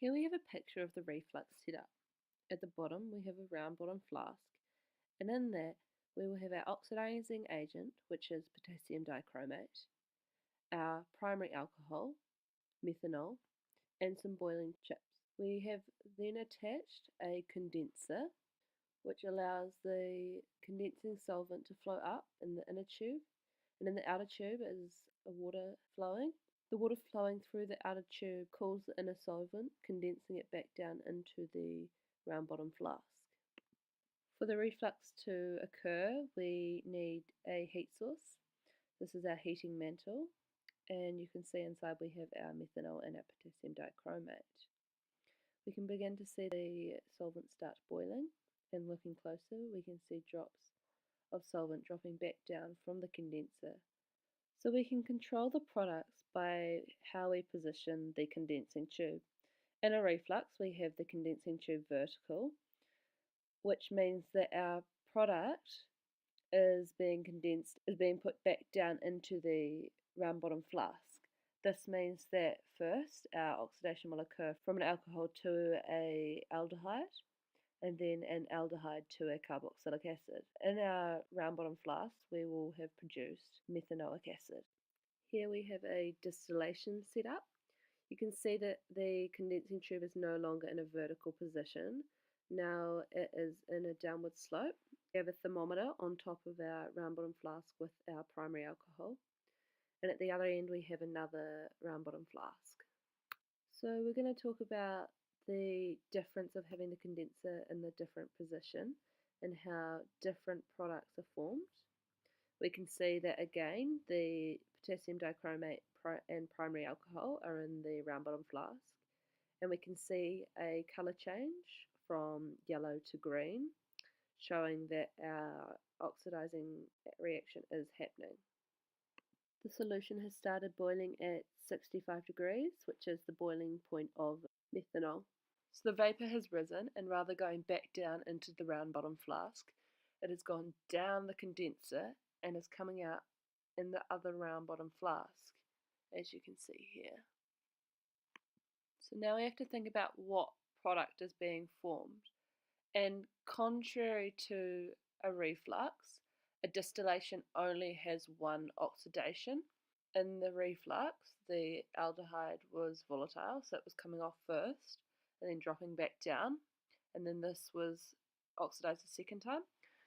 Here we have a picture of the reflux setup. At the bottom we have a round bottom flask, and in that we will have our oxidizing agent, which is potassium dichromate, our primary alcohol, methanol, and some boiling chips. We have then attached a condenser, which allows the condensing solvent to flow up in the inner tube, and in the outer tube is a water flowing. The water flowing through the outer tube cools the inner solvent, condensing it back down into the round bottom flask. For the reflux to occur, we need a heat source. This is our heating mantle, and you can see inside we have our methanol and our potassium dichromate. We can begin to see the solvent start boiling, and looking closer we can see drops of solvent dropping back down from the condenser. So we can control the products by how we position the condensing tube. In a reflux we have the condensing tube vertical, which means that our product is being put back down into the round bottom flask. This means that first our oxidation will occur from an alcohol to a aldehyde, and then an aldehyde to a carboxylic acid. In our round bottom flask we will have produced methanoic acid. Here we have a distillation setup. You can see that the condensing tube is no longer in a vertical position. Now it is in a downward slope. We have a thermometer on top of our round bottom flask with our primary alcohol, and at the other end we have another round bottom flask. So we're going to talk about the difference of having the condenser in the different position and how different products are formed. We can see that again the potassium dichromate and primary alcohol are in the round bottom flask, and we can see a colour change from yellow to green, showing that our oxidizing reaction is happening. The solution has started boiling at 65 degrees, which is the boiling point of methanol. So the vapour has risen, and rather going back down into the round bottom flask, it has gone down the condenser and is coming out in the other round bottom flask, as you can see here. So now we have to think about what product is being formed. And contrary to a reflux, a distillation only has one oxidation. In the reflux, the aldehyde was volatile, so it was coming off first and then dropping back down, and then this was oxidized a second time.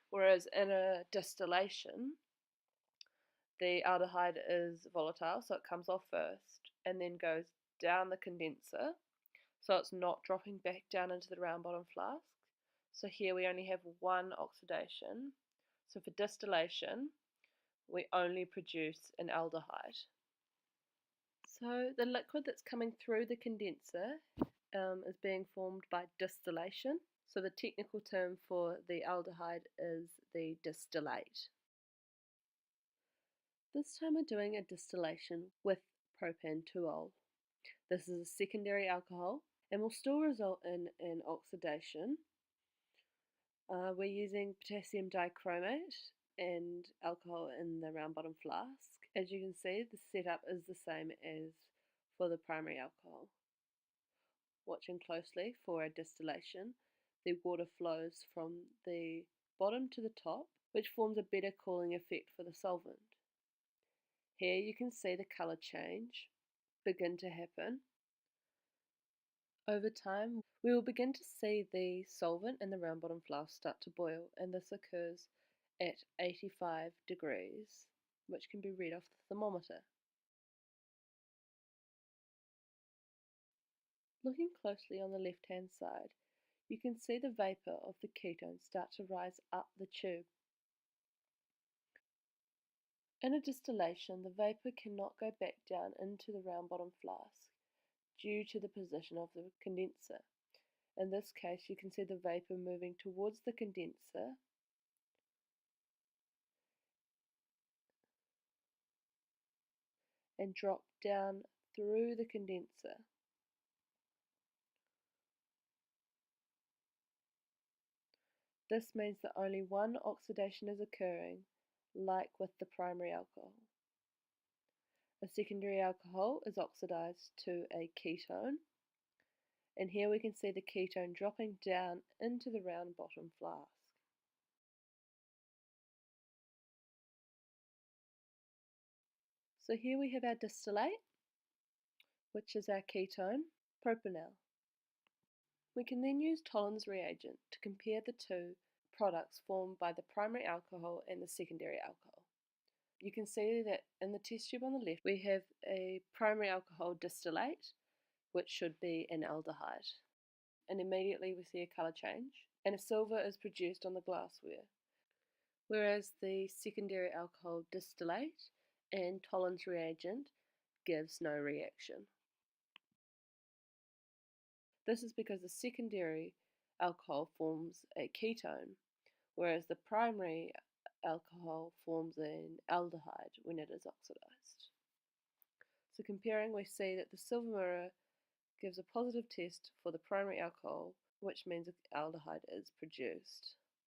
Whereas in a distillation, the aldehyde is volatile, so it comes off first and then goes down the condenser, so it's not dropping back down into the round bottom flask. So here we only have one oxidation. So for distillation, we only produce an aldehyde. So the liquid that's coming through the condenser is being formed by distillation. So the technical term for the aldehyde is the distillate. This time we're doing a distillation with propan-2-ol. This is a secondary alcohol and will still result in an oxidation. We're using potassium dichromate and alcohol in the round bottom flask. As you can see, the setup is the same as for the primary alcohol. Watching closely for a distillation, the water flows from the bottom to the top, which forms a better cooling effect for the solvent. Here you can see the colour change begin to happen. Over time, we will begin to see the solvent in the round bottom flask start to boil, and this occurs at 85 degrees, which can be read off the thermometer. Looking closely on the left-hand side, you can see the vapour of the ketone start to rise up the tube. In a distillation, the vapour cannot go back down into the round bottom flask due to the position of the condenser. In this case, you can see the vapour moving towards the condenser and drop down through the condenser. This means that only one oxidation is occurring, like with the primary alcohol. A secondary alcohol is oxidized to a ketone, And here we can see the ketone dropping down into the round bottom flask. So here we have our distillate, which is our ketone, propanol. We can then use Tollens reagent to compare the two products formed by the primary alcohol and the secondary alcohol. You can see that in the test tube on the left we have a primary alcohol distillate, which should be an aldehyde. And immediately we see a colour change, and a silver is produced on the glassware, whereas the secondary alcohol distillate and Tollens reagent gives no reaction. This is because the secondary alcohol forms a ketone, whereas the primary alcohol forms an aldehyde when it is oxidized. So comparing, we see that the silver mirror gives a positive test for the primary alcohol, which means an aldehyde is produced.